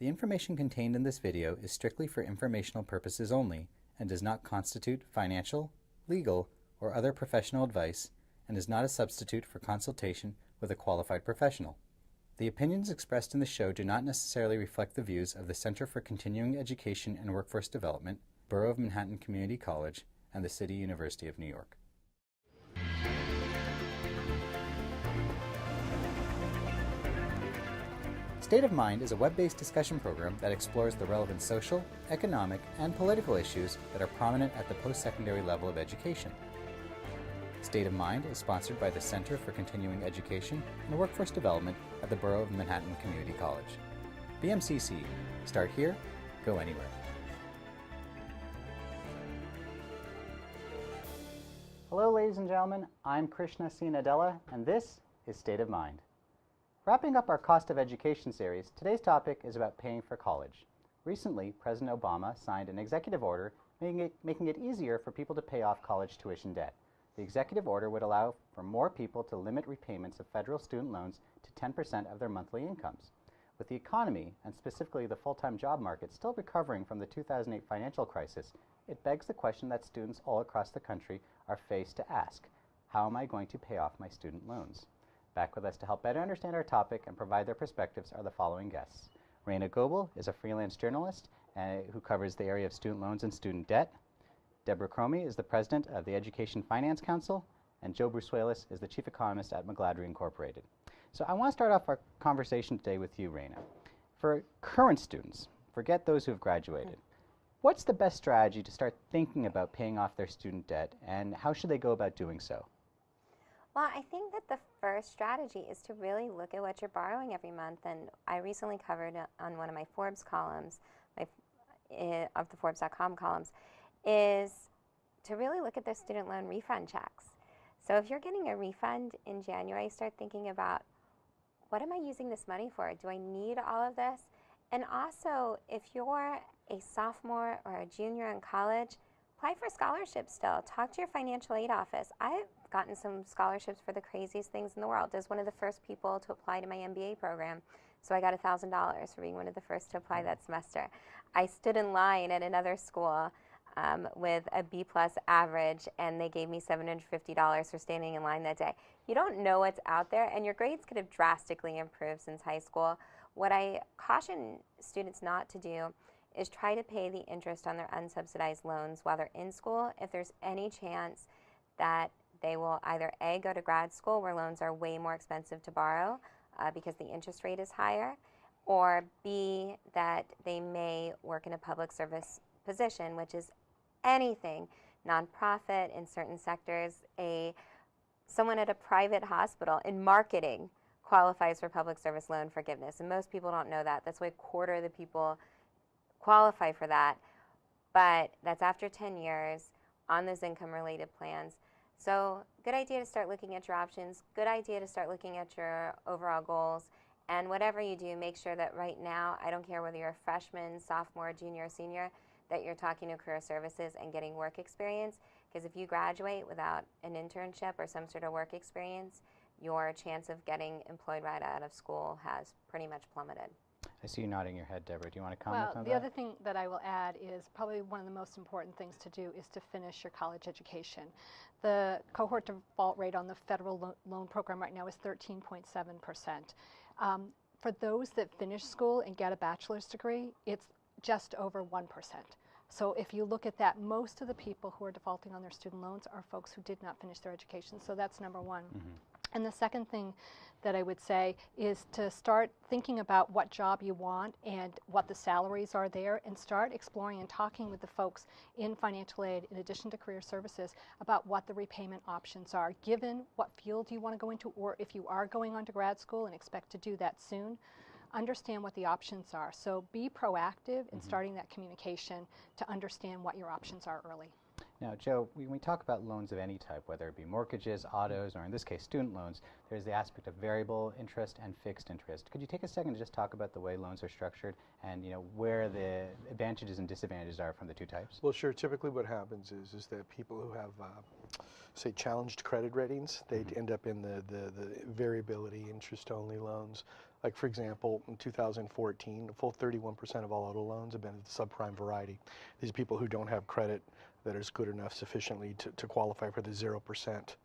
The information contained in this video is strictly for informational purposes only and does not constitute financial, legal, or other professional advice and is not a substitute for consultation with a qualified professional. The opinions expressed in the show do not necessarily reflect the views of the Center for Continuing Education and Workforce Development, Borough of Manhattan Community College, and the City University of New York. State of Mind is a web-based discussion program that explores the relevant social, economic, and political issues that are prominent at the post-secondary level of education. State of Mind is sponsored by the Center for Continuing Education and Workforce Development at the Borough of Manhattan Community College. BMCC. Start here, go anywhere. Hello, ladies and gentlemen. I'm Krishna Nadella, and this is State of Mind. Wrapping up our Cost of Education series, today's topic is about paying for college. Recently, President Obama signed an executive order making it easier for people to pay off college tuition debt. The executive order would allow for more people to limit repayments of federal student loans to 10% of their monthly incomes. With the economy, and specifically the full-time job market, still recovering from the 2008 financial crisis, it begs the question that students all across the country are faced to ask: how am I going to pay off my student loans? Back with us to help better understand our topic and provide their perspectives are the following guests. Reyna Gobel is a freelance journalist who covers the area of student loans and student debt. Debra Chromy is the president of the Education Finance Council, and Joe Brusuelas is the chief economist at McGladrey Incorporated. So I want to start off our conversation today with you, Reyna. For current students, forget those who have graduated, what's the best strategy to start thinking about paying off their student debt, and how should they go about doing so? Well, I think that the first strategy is to really look at what you're borrowing every month. And I recently covered on one of my Forbes columns, of the Forbes.com columns, is to really look at the student loan refund checks. So if you're getting a refund in January, start thinking about, what am I using this money for? Do I need all of this? And also, if you're a sophomore or a junior in college, apply for scholarships still. Talk to your financial aid office. I've gotten some scholarships for the craziest things in the world. I was one of the first people to apply to my MBA program, so I got $1,000 for being one of the first to apply that semester. I stood in line at another school with a B+ average, and they gave me $750 for standing in line that day. You don't know what's out there, and your grades could have drastically improved since high school. What I caution students not to do is try to pay the interest on their unsubsidized loans while they're in school if there's any chance that they will either A, go to grad school where loans are way more expensive to borrow because the interest rate is higher, or B, that they may work in a public service position, which is anything nonprofit in certain sectors. Someone at a private hospital in marketing qualifies for public service loan forgiveness, and most people don't know that. That's why a quarter of the people qualify for that, but that's after 10 years on those income-related plans. So good idea to start looking at your options, good idea to start looking at your overall goals, and whatever you do, make sure that right now, I don't care whether you're a freshman, sophomore, junior, or senior, that you're talking to career services and getting work experience, because if you graduate without an internship or some sort of work experience, your chance of getting employed right out of school has pretty much plummeted. I see you nodding your head, Debra. Do you want to comment on that? Well, the other thing that I will add is probably one of the most important things to do is to finish your college education. The cohort default rate on the federal loan program right now is 13.7%. For those that finish school and get a bachelor's degree, it's just over 1%. So if you look at that, most of the people who are defaulting on their student loans are folks who did not finish their education. So that's number one. Mm-hmm. And the second thing that I would say is to start thinking about what job you want and what the salaries are there, and start exploring and talking with the folks in financial aid, in addition to career services, about what the repayment options are, given what field you want to go into, or if you are going on to grad school and expect to do that soon, understand what the options are. So be proactive in starting that communication to understand what your options are early. Now, Joe, when we talk about loans of any type, whether it be mortgages, autos, or in this case, student loans, there's the aspect of variable interest and fixed interest. Could you take a second to just talk about the way loans are structured and, where the advantages and disadvantages are from the two types? Well, sure. Typically what happens is that people who have, say, challenged credit ratings, they end up in the variability interest-only loans. Like for example, in 2014, a full 31% of all auto loans have been of the subprime variety. These are people who don't have credit that is good enough sufficiently to qualify for the 0%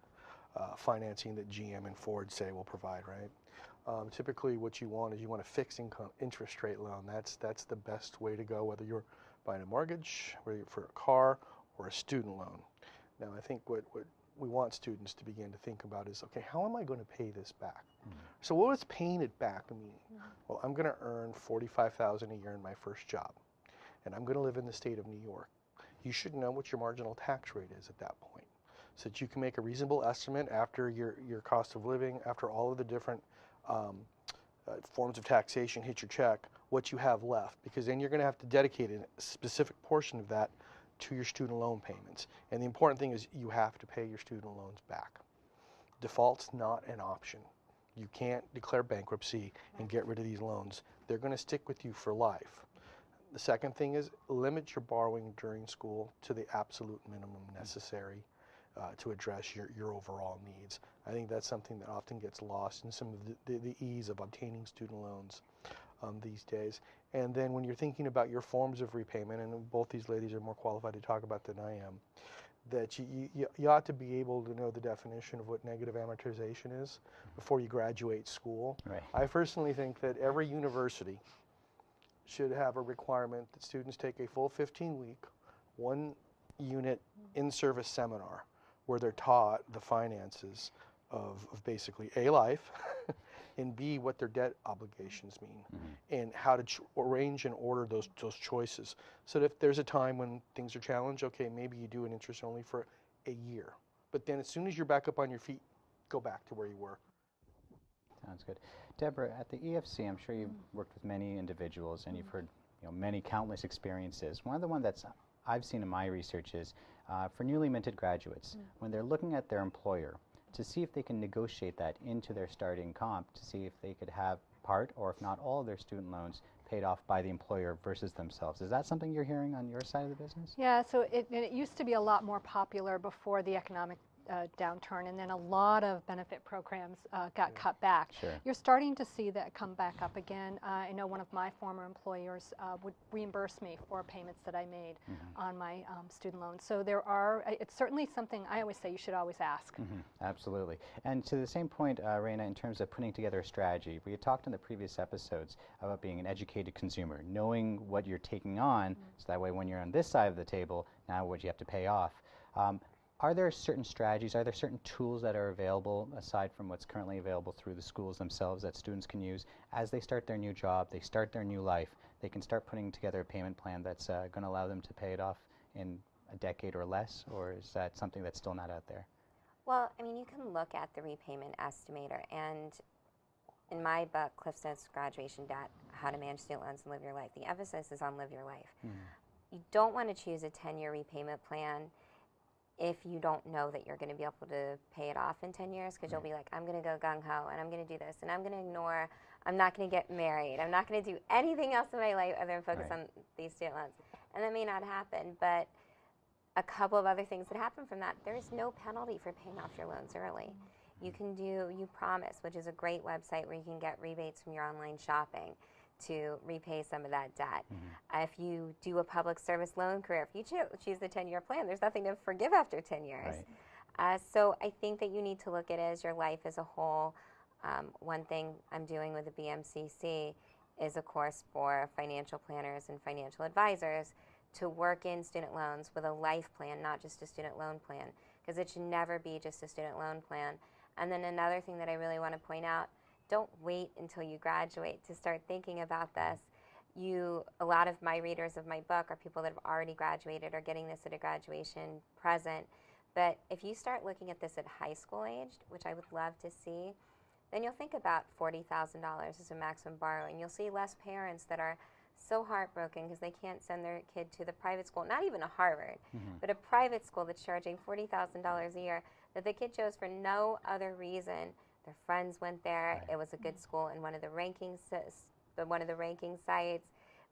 financing that GM and Ford say will provide, right? Typically what you want is you want a fixed income interest rate loan. That's the best way to go, whether you're buying a mortgage, whether you're for a car or a student loan. Now I think what we want students to begin to think about is, okay, how am I going to pay this back? So what does paying it back mean? Well, I'm going to earn $45,000 a year in my first job, and I'm going to live in the state of New York. You should know what your marginal tax rate is at that point, so that you can make a reasonable estimate after your cost of living, after all of the different forms of taxation hit your check, what you have left, because then you're going to have to dedicate a specific portion of that to your student loan payments. And the important thing is you have to pay your student loans back. Default's not an option. You can't declare bankruptcy and get rid of these loans. They're going to stick with you for life. The second thing is limit your borrowing during school to the absolute minimum necessary to address your overall needs. I think that's something that often gets lost in some of the ease of obtaining student loans these days. And then when you're thinking about your forms of repayment, and both these ladies are more qualified to talk about than I am, that you ought to be able to know the definition of what negative amortization is before you graduate school. Right. I personally think that every university should have a requirement that students take a full 15-week, one-unit in-service seminar where they're taught the finances of basically A, life, and B, what their debt obligations mean, and how to arrange and order those choices. So that if there's a time when things are challenged, okay, maybe you do an interest only for a year. But then as soon as you're back up on your feet, go back to where you were. Sounds good. Deborah, at the EFC, I'm sure you've worked with many individuals and you've heard many countless experiences. One of the ones that I've seen in my research is for newly minted graduates, when they're looking at their employer to see if they can negotiate that into their starting comp, to see if they could have part or if not all of their student loans paid off by the employer versus themselves. Is that something you're hearing on your side of the business? Yeah, so it used to be a lot more popular before the economic downturn, and then a lot of benefit programs got cut back. Sure. You're starting to see that come back up again. I know one of my former employers would reimburse me for payments that I made on my student loans. So there are, it's certainly something I always say you should always ask. Absolutely. And to the same point, Reyna, in terms of putting together a strategy, we had talked in the previous episodes about being an educated consumer, knowing what you're taking on, so that way when you're on this side of the table, now what you have to pay off. Are there certain strategies, are there certain tools that are available aside from what's currently available through the schools themselves that students can use as they start their new job, they start their new life, they can start putting together a payment plan that's going to allow them to pay it off in a decade or less, or is that something that's still not out there? Well, I mean, you can look at the repayment estimator, and in my book, CliffsNotes Graduation Debt, How to Manage Student Loans and Live Your Life, the emphasis is on live your life. You don't want to choose a 10-year repayment plan if you don't know that you're going to be able to pay it off in 10 years, because you'll be like, I'm going to go gung-ho, and I'm going to do this, and I'm going to ignore, I'm not going to get married, I'm not going to do anything else in my life other than focus on these student loans. And that may not happen, but a couple of other things that happen from that, there is no penalty for paying off your loans early. You can do You Promise, which is a great website where you can get rebates from your online shopping to repay some of that debt. If you do a public service loan career, if you choose the 10-year plan, there's nothing to forgive after 10 years. So I think that you need to look at it as your life as a whole. One thing I'm doing with the BMCC is a course for financial planners and financial advisors to work in student loans with a life plan, not just a student loan plan, because it should never be just a student loan plan. And then another thing that I really want to point out, don't wait until you graduate to start thinking about this. A lot of my readers of my book are people that have already graduated or getting this at a graduation present. But if you start looking at this at high school age, which I would love to see, then you'll think about $40,000 as a maximum borrowing. You'll see less parents that are so heartbroken because they can't send their kid to the private school, not even a Harvard, but a private school that's charging $40,000 a year that the kid chose for no other reason. Their friends went there. It was a good school in one of the rankings sites,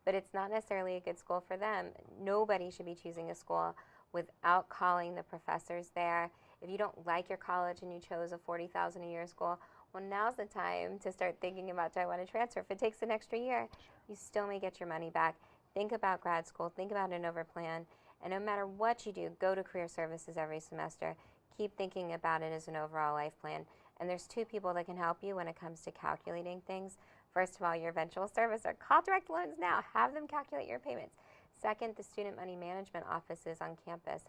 but it's not necessarily a good school for them. Nobody should be choosing a school without calling the professors there. If you don't like your college and you chose a $40,000 a year school, well, now's the time to start thinking about, do I want to transfer? If it takes an extra year, you still may get your money back. Think about grad school, think about an overplan, and no matter what you do, go to career services every semester. Keep thinking about it as an overall life plan. And there's two people that can help you when it comes to calculating things. First of all, your eventual servicer. Call Direct Loans now. Have them calculate your payments. Second, the student money management offices on campus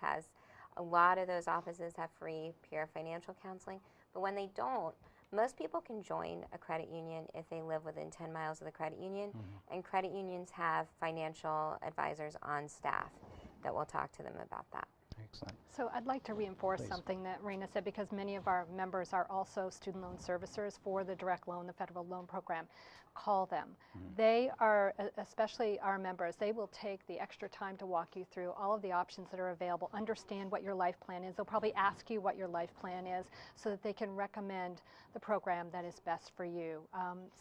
a lot of those offices have free peer financial counseling. But when they don't, most people can join a credit union if they live within 10 miles of the credit union. And credit unions have financial advisors on staff that will talk to them about that. Excellent. So I'd like to reinforce Please. something that Reyna said, because many of our members are also student loan servicers for the direct loan, the federal loan program. Call them. They are, especially our members, they will take the extra time to walk you through all of the options that are available, understand what your life plan is. They'll probably ask you what your life plan is so that they can recommend the program that is best for you.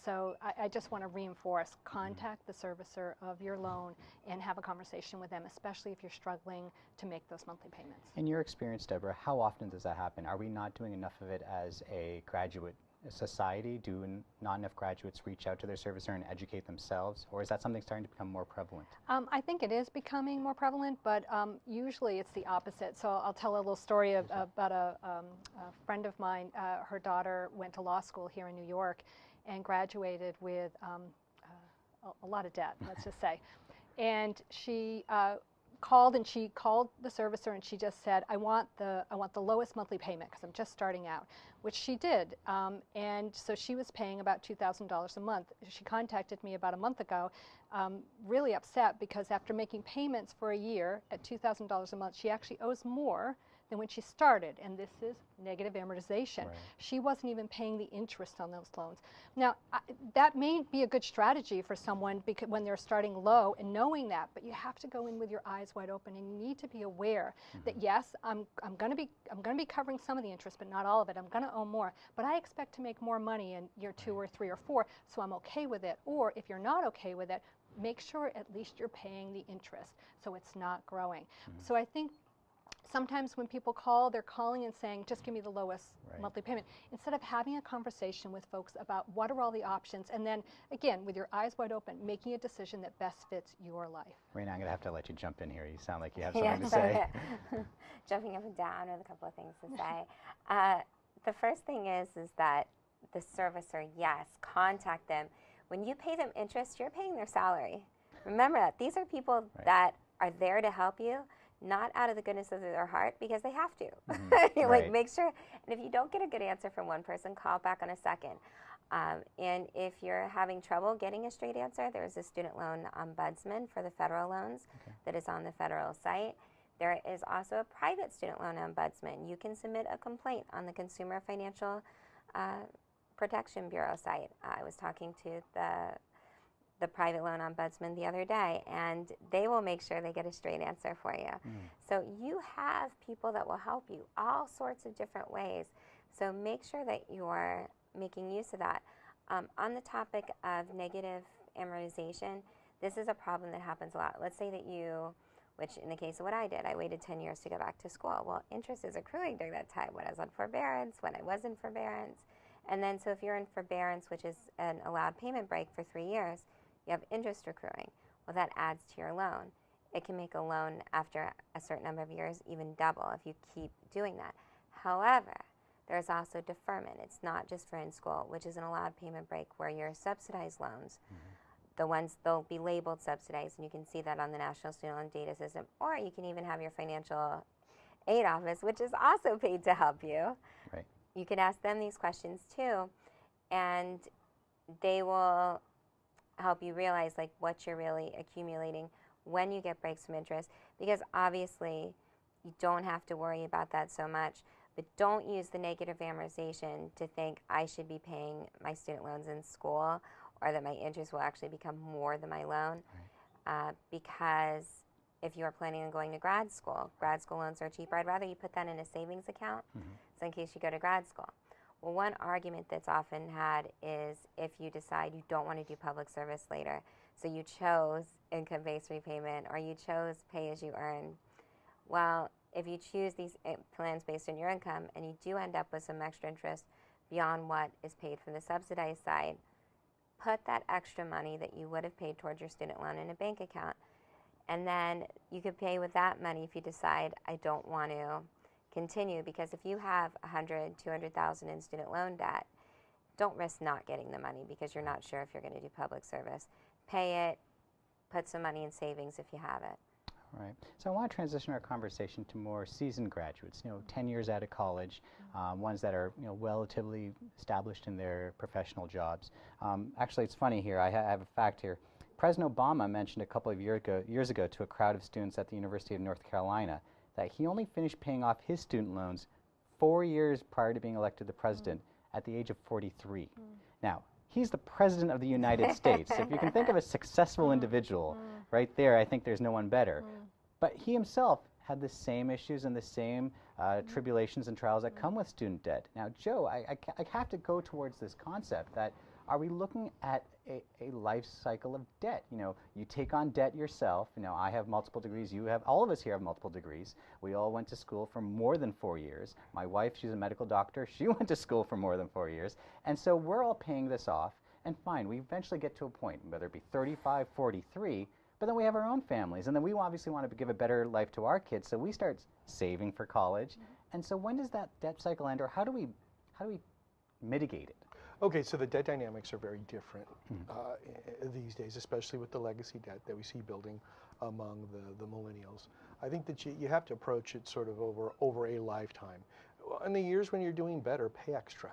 So I just want to reinforce, contact the servicer of your loan and have a conversation with them, especially if you're struggling to make those monthly payments. In your experience, Deborah, how often does that happen? Are we not doing enough of it as a graduate society? Do not enough graduates reach out to their servicer and educate themselves? Or is that something starting to become more prevalent? I think it is becoming more prevalent, but usually it's the opposite. So I'll tell a little story about a friend of mine. Her daughter went to law school here in New York and graduated with a lot of debt, let's just say. And she called the servicer and she just said, I want the lowest monthly payment because I'm just starting out, which she did. And so she was paying about $2,000 a month. She contacted me about a month ago, really upset because after making payments for a year at $2,000 a month, she actually owes more than when she started, and this is negative amortization. Right. She wasn't even paying the interest on those loans. Now, that may be a good strategy for someone because when they're starting low and knowing that, but you have to go in with your eyes wide open, and you need to be aware that yes, I'm going to be covering some of the interest, but not all of it. I'm going to owe more, but I expect to make more money in year 2 or 3 or 4, so I'm okay with it. Or if you're not okay with it, make sure at least you're paying the interest so it's not growing. So I think sometimes when people call, they're calling and saying, just give me the lowest monthly payment, instead of having a conversation with folks about what are all the options, and then, again, with your eyes wide open, making a decision that best fits your life. Reyna, I'm going to have to let you jump in here. You sound like you have something to say. Jumping up and down with a couple of things to say. The first thing is that the servicer, yes, contact them. When you pay them interest, you're paying their salary. Remember that. These are people that are there to help you, not out of the goodness of their heart, because they have to. Like, make sure, and if you don't get a good answer from one person, call back on a second. And if you're having trouble getting a straight answer, there's a student loan ombudsman for the federal loans that is on the federal site. There is also a private student loan ombudsman. You can submit a complaint on the Consumer Financial Protection Bureau site. I was talking to the private loan ombudsman the other day, and they will make sure they get a straight answer for you. So you have people that will help you all sorts of different ways. So make sure that you're making use of that. On the topic of negative amortization, this is a problem that happens a lot. Let's say that you, which in the case of what I did, I waited 10 years to go back to school. Well, interest is accruing during that time when I was on forbearance, when I was in forbearance. And then so if you're in forbearance, which is an allowed payment break for 3 years, you have interest accruing. Well, that adds to your loan. It can make a loan after a certain number of years even double if you keep doing that. However, there's also deferment. It's not just for in school, which is an allowed payment break where your subsidized loans, the ones, they'll be labeled subsidized, and you can see that on the National Student Loan Data System, or you can even have your financial aid office, which is also paid to help you. Right. You can ask them these questions too, and they will help you realize like what you're really accumulating when you get breaks from interest, because obviously you don't have to worry about that so much, but don't use the negative amortization to think I should be paying my student loans in school or that my interest will actually become more than my loan, because if you are planning on going to grad school loans are cheaper. I'd rather you put that in a savings account so in case you go to grad school. Well, one argument that's often had is if you decide you don't want to do public service later, so you chose income-based repayment or you chose pay-as-you-earn. Well, if you choose these plans based on your income and you do end up with some extra interest, beyond what is paid from the subsidized side, put that extra money that you would have paid towards your student loan in a bank account. And then you could pay with that money if you decide, I don't want to continue. Because if you have $100,000, $200,000 in student loan debt, don't risk not getting the money because you're not sure if you're going to do public service. Pay it, put some money in savings if you have it. Right. So I want to transition our conversation to more seasoned graduates, 10 years out of college, ones that are, relatively established in their professional jobs. Actually, it's funny here. I have a fact here. President Obama mentioned a couple of years ago to a crowd of students at the University of North Carolina that he only finished paying off his student loans 4 years prior to being elected the president at the age of 43. Now, he's the president of the United States. If you can think of a successful individual right there, I think there's no one better. But he himself had the same issues and the same tribulations and trials that come with student debt. Now, Joe, I have to go towards this concept that are we looking at a life cycle of debt? You take on debt yourself. I have multiple degrees. All of us here have multiple degrees. We all went to school for more than 4 years. My wife, she's a medical doctor. She went to school for more than 4 years. And so we're all paying this off. And fine, we eventually get to a point, whether it be 35, 43, but then we have our own families. And then we obviously want to give a better life to our kids. So we start saving for college. And so when does that debt cycle end, or how do we mitigate it? Okay, so the debt dynamics are very different these days, especially with the legacy debt that we see building among the millennials. I think that you have to approach it sort of over a lifetime. In the years when you're doing better, pay extra.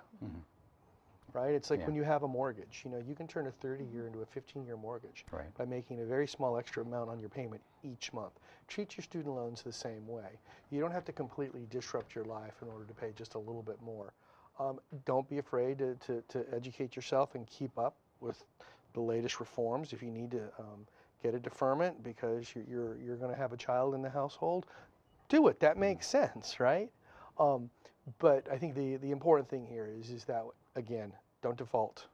Right? It's like when you have a mortgage. You can turn a 30-year into a 15-year mortgage by making a very small extra amount on your payment each month. Treat your student loans the same way. You don't have to completely disrupt your life in order to pay just a little bit more. Don't be afraid to educate yourself and keep up with the latest reforms. If you need to get a deferment because you're going to have a child in the household, do it. That makes sense, right? But I think the important thing here is that, again, don't default.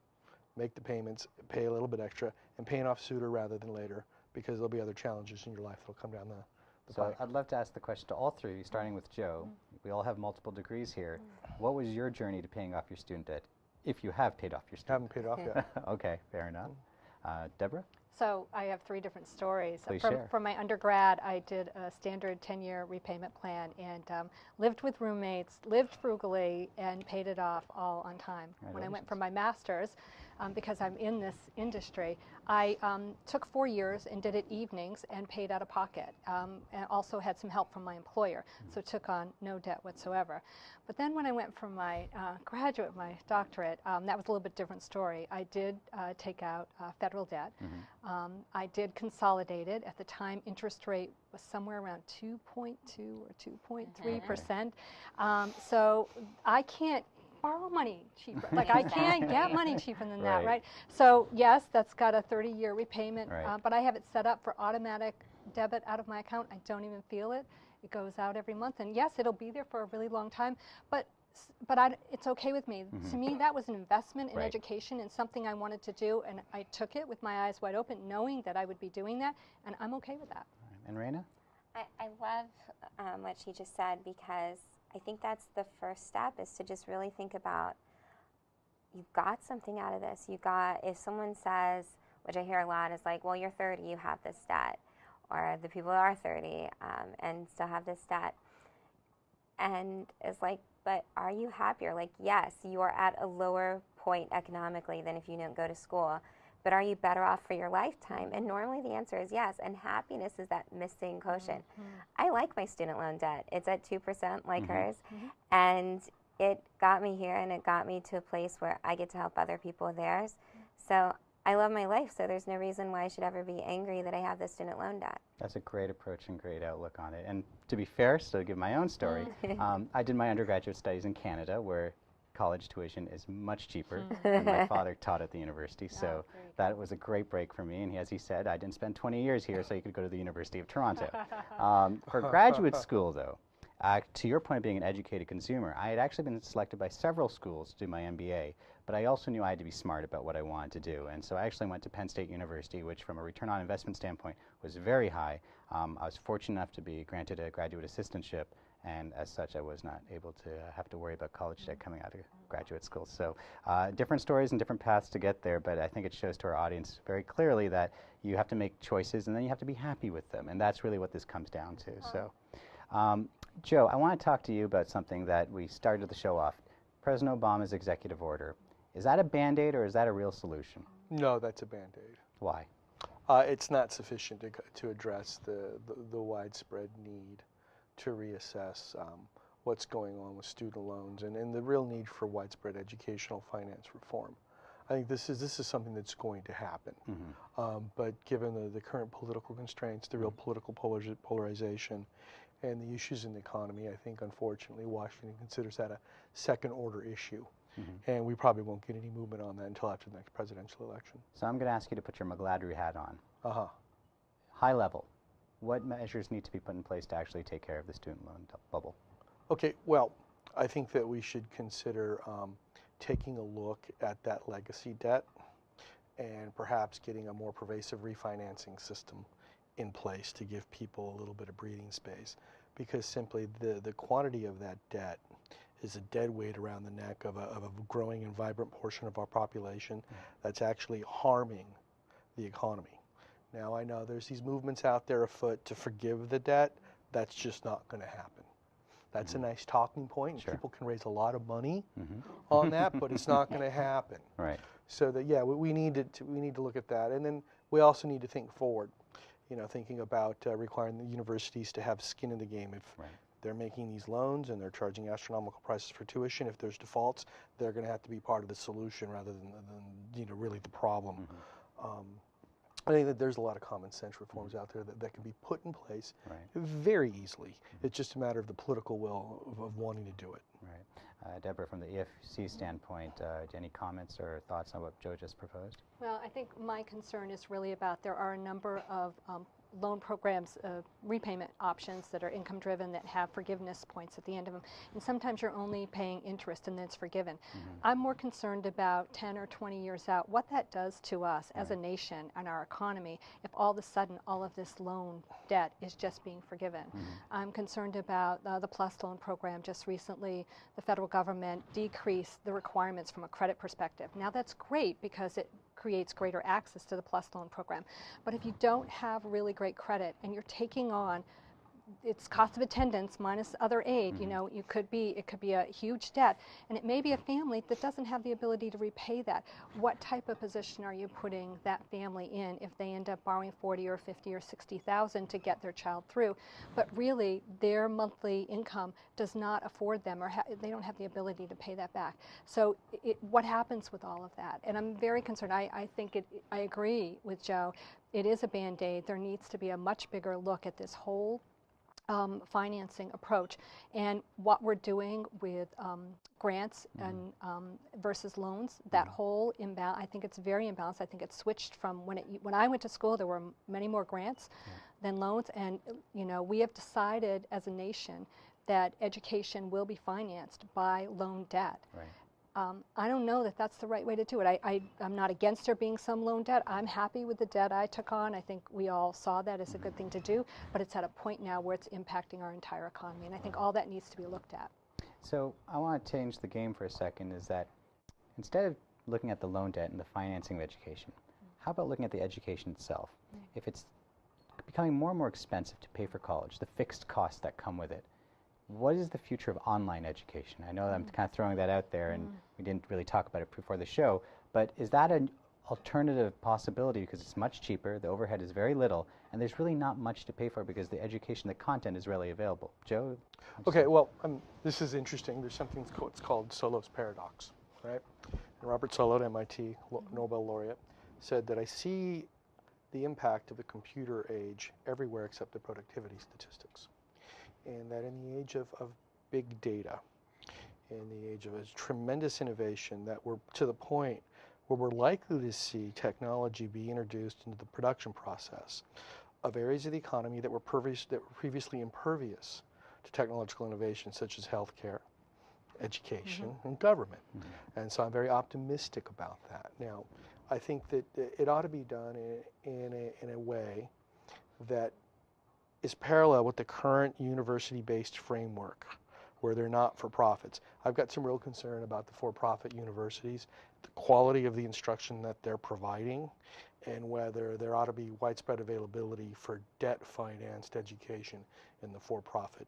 Make the payments, pay a little bit extra, and pay it off sooner rather than later, because there'll be other challenges in your life that'll come down the So pike. I'd love to ask the question to all three of you, starting with Joe. We all have multiple degrees here. What was your journey to paying off your student debt, if you have paid off your student Haven't paid off yet. Okay, fair enough. Deborah? So I have 3 different stories. Please share. From my undergrad, I did a standard 10-year repayment plan and lived with roommates, lived frugally, and paid it off all on time. When I went for my master's, because I'm in this industry, I took 4 years and did it evenings and paid out of pocket, and also had some help from my employer, so took on no debt whatsoever. But then when I went for my my doctorate, that was a little bit different story. I did take out federal debt. I did consolidate it. At the time, interest rate was somewhere around 2.2 or 2.3%. So I can't borrow money cheaper. Like I can't get money cheaper than that, right? So yes, that's got a 30-year repayment, but I have it set up for automatic debit out of my account. I don't even feel it. It goes out every month, and yes, it'll be there for a really long time, but it's okay with me. To me, that was an investment in education and something I wanted to do, and I took it with my eyes wide open, knowing that I would be doing that, and I'm okay with that. And Reyna? I love what she just said, because I think that's the first step, is to just really think about, you got something out of this. If someone says, which I hear a lot, is like, well, you're 30, you have this debt. Or the people are 30 and still have this debt. And it's like, but are you happier? Like, yes, you are at a lower point economically than if you didn't go to school. But are you better off for your lifetime? And normally the answer is yes. And happiness is that missing quotient. I like my student loan debt. It's at 2% like hers. And it got me here, and it got me to a place where I get to help other people with theirs. So I love my life, so there's no reason why I should ever be angry that I have this student loan debt. That's a great approach and great outlook on it. And to be fair, so to give my own story, I did my undergraduate studies in Canada, where college tuition is much cheaper than my father taught at the university. So that was a great break for me. And as he said, I didn't spend 20 years here, so he could go to the University of Toronto. For graduate school, though, to your point of being an educated consumer, I had actually been selected by several schools to do my MBA, but I also knew I had to be smart about what I wanted to do. And so I actually went to Penn State University, which from a return on investment standpoint was very high. I was fortunate enough to be granted a graduate assistantship and as such, I was not able to have to worry about college debt coming out of graduate school. So different stories and different paths to get there, but I think it shows to our audience very clearly that you have to make choices and then you have to be happy with them, and that's really what this comes down to. So, Joe, I want to talk to you about something that we started the show off. President Obama's executive order. Is that a Band-Aid or is that a real solution? No, that's a Band-Aid. Why? It's not sufficient to address the widespread need to reassess what's going on with student loans and the real need for widespread educational finance reform. I think this is something that's going to happen. But given the current political constraints, the real political polarization, and the issues in the economy, I think unfortunately Washington considers that a second-order issue. And we probably won't get any movement on that until after the next presidential election. So I'm going to ask you to put your McGladrey hat on. High level, what measures need to be put in place to actually take care of the student loan bubble? Okay, well, I think that we should consider taking a look at that legacy debt and perhaps getting a more pervasive refinancing system in place to give people a little bit of breathing space, because simply the quantity of that debt is a dead weight around the neck of a growing and vibrant portion of our population that's actually harming the economy. Now, I know there's these movements out there afoot to forgive the debt. That's just not going to happen. That's a nice talking point. Sure. People can raise a lot of money on that, but it's not going to happen. Right. So that, yeah, we need to look at that, and then we also need to think forward. You know, thinking about requiring the universities to have skin in the game. If they're making these loans and they're charging astronomical prices for tuition, if there's defaults, they're going to have to be part of the solution rather than you know, really the problem. I think that there's a lot of common sense reforms out there that can be put in place very easily. It's just a matter of the political will of wanting to do it. Right. Debra, from the EFC standpoint, any comments or thoughts on what Joe just proposed? Well, I think my concern is really about there are a number of loan programs, repayment options that are income driven that have forgiveness points at the end of them. And sometimes you're only paying interest and then it's forgiven. I'm more concerned about 10 or 20 years out, what that does to us as a nation and our economy if all of a sudden all of this loan debt is just being forgiven. I'm concerned about the PLUS loan program. Just recently, the federal government decreased the requirements from a credit perspective. Now that's great because it creates greater access to the PLUS loan program. But if you don't have really great credit and you're taking on its cost of attendance minus other aid, you know, it could be a huge debt, and it may be a family that doesn't have the ability to repay that. What type of position are you putting that family in if they end up borrowing 40 or 50 or 60,000 to get their child through, but really their monthly income does not afford them, or they don't have the ability to pay that back? So what happens with all of that? And I'm very concerned. I think I agree with Joe. It is a Band-Aid. There needs to be a much bigger look at this whole financing approach, and what we're doing with grants and versus loans. That whole imbalance, I think it's very imbalanced. I think it's switched from when I went to school, there were many more grants than loans, and you know, we have decided as a nation that education will be financed by loan debt. I don't know that that's the right way to do it. I'm not against there being some loan debt. I'm happy with the debt I took on. I think we all saw that as a good thing to do, but it's at a point now where it's impacting our entire economy, and I think all that needs to be looked at. So I want to change the game for a second, is that instead of looking at the loan debt and the financing of education, how about looking at the education itself? If it's becoming more and more expensive to pay for college, the fixed costs that come with it, what is the future of online education? I know that I'm kind of throwing that out there, and we didn't really talk about it before the show, but is that an alternative possibility, because it's much cheaper, the overhead is very little, and there's really not much to pay for because the education, the content is readily available? Joe? Okay, well, this is interesting. There's something it's called Solow's paradox, right? And Robert Solow, at MIT, Nobel laureate, said that I see the impact of the computer age everywhere except the productivity statistics. And that in the age of big data, in the age of a tremendous innovation, that we're to the point where we're likely to see technology be introduced into the production process of areas of the economy that were previously impervious to technological innovation, such as healthcare, education, and government. And so I'm very optimistic about that. Now, I think that it ought to be done in a way that is parallel with the current university-based framework where they're not for profits. I've got some real concern about the for-profit universities, the quality of the instruction that they're providing, and whether there ought to be widespread availability for debt-financed education in the for-profit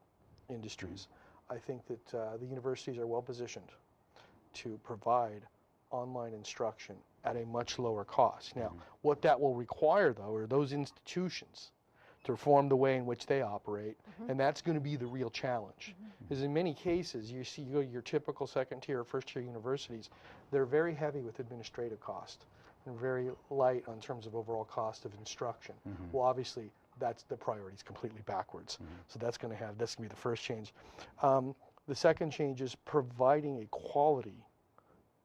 industries. I think that the universities are well positioned to provide online instruction at a much lower cost. Now, what that will require, though, are those institutions to reform the way in which they operate, and that's going to be the real challenge. Because in many cases, you see your typical second-tier or first-tier universities, they're very heavy with administrative cost and very light on terms of overall cost of instruction. Well, obviously, that's the priority is completely backwards. So that's going to be the first change. The second change is providing a quality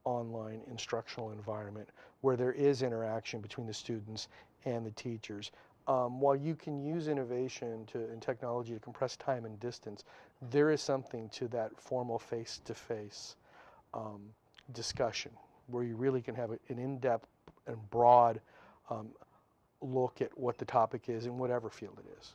online instructional environment where there is interaction between the students and the teachers. While you can use innovation and technology to compress time and distance, there is something to that formal face-to-face discussion where you really can have an in-depth and broad look at what the topic is in whatever field it is.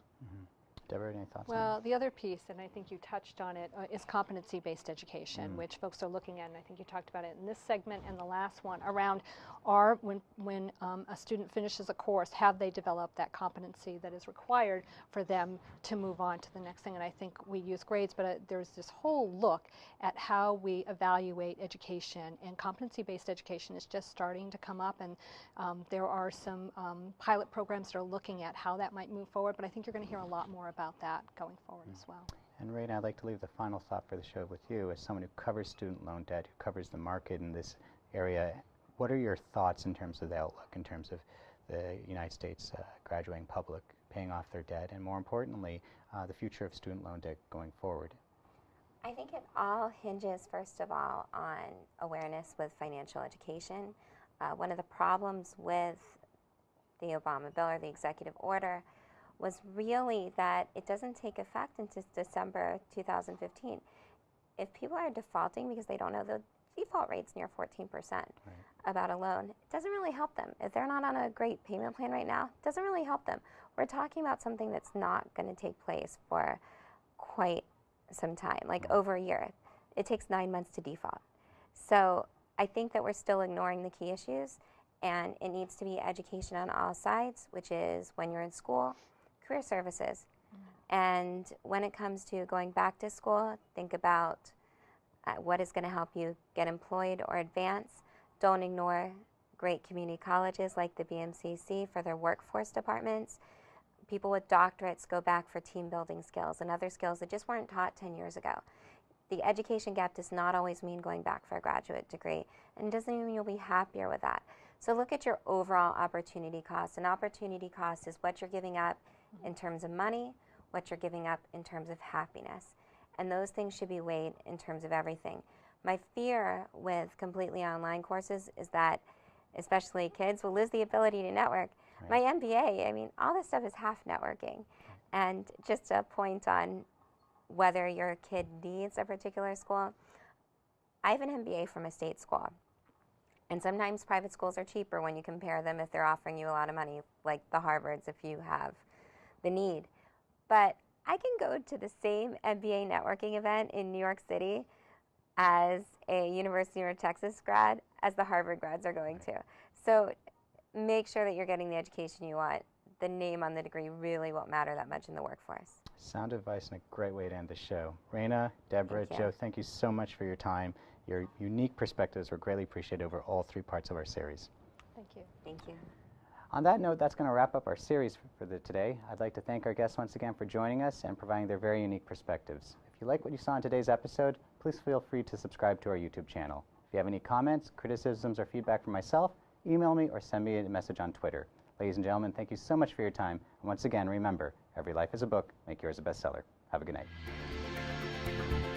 Debra, any thoughts on Well, that? the other piece, and I think you touched on it, is competency-based education, which folks are looking at, and I think you talked about it in this segment and the last one, around when a student finishes a course, have they developed that competency that is required for them to move on to the next thing? And I think we use grades, but there's this whole look at how we evaluate education, and competency-based education is just starting to come up, and there are some pilot programs that are looking at how that might move forward, but I think you're going to hear a lot more about that going forward as well. And Reyna, I'd like to leave the final thought for the show with you as someone who covers student loan debt, who covers the market in this area. What are your thoughts in terms of the outlook, in terms of the United States graduating public paying off their debt, and more importantly, the future of student loan debt going forward? I think it all hinges, first of all, on awareness with financial education. One of the problems with the Obama bill or the executive order was really that it doesn't take effect until December 2015. If people are defaulting because they don't know the default rate's near 14% about a loan, it doesn't really help them. If they're not on a great payment plan right now, it doesn't really help them. We're talking about something that's not going to take place for quite some time, like over a year. It takes 9 months to default. So I think that we're still ignoring the key issues, and it needs to be education on all sides, which is when you're in school, career services. And when it comes to going back to school, think about what is going to help you get employed or advance. Don't ignore great community colleges like the BMCC for their workforce departments. People with doctorates go back for team building skills and other skills that just weren't taught 10 years ago. The education gap does not always mean going back for a graduate degree, and it doesn't mean you'll be happier with that. So look at your overall opportunity cost. And opportunity cost is what you're giving up in terms of money, what you're giving up in terms of happiness. And those things should be weighed in terms of everything. My fear with completely online courses is that, especially kids, will lose the ability to network. My MBA, I mean, all this stuff is half networking. And just a point on whether your kid needs a particular school, I have an MBA from a state school. And sometimes private schools are cheaper when you compare them if they're offering you a lot of money, like the Harvards if you have the need. But I can go to the same MBA networking event in New York City as a University of Texas grad as the Harvard grads are going to. So make sure that you're getting the education you want. The name on the degree really won't matter that much in the workforce. Sound advice and a great way to end the show. Reyna, Debra, Joe, thank you so much for your time. Your unique perspectives were greatly appreciated over all 3 parts of our series. Thank you. Thank you. On that note, that's going to wrap up our series for today. I'd like to thank our guests once again for joining us and providing their very unique perspectives. If you like what you saw in today's episode, please feel free to subscribe to our YouTube channel. If you have any comments, criticisms, or feedback from myself, email me or send me a message on Twitter. Ladies and gentlemen, thank you so much for your time. And once again, remember, every life is a book. Make yours a bestseller. Have a good night.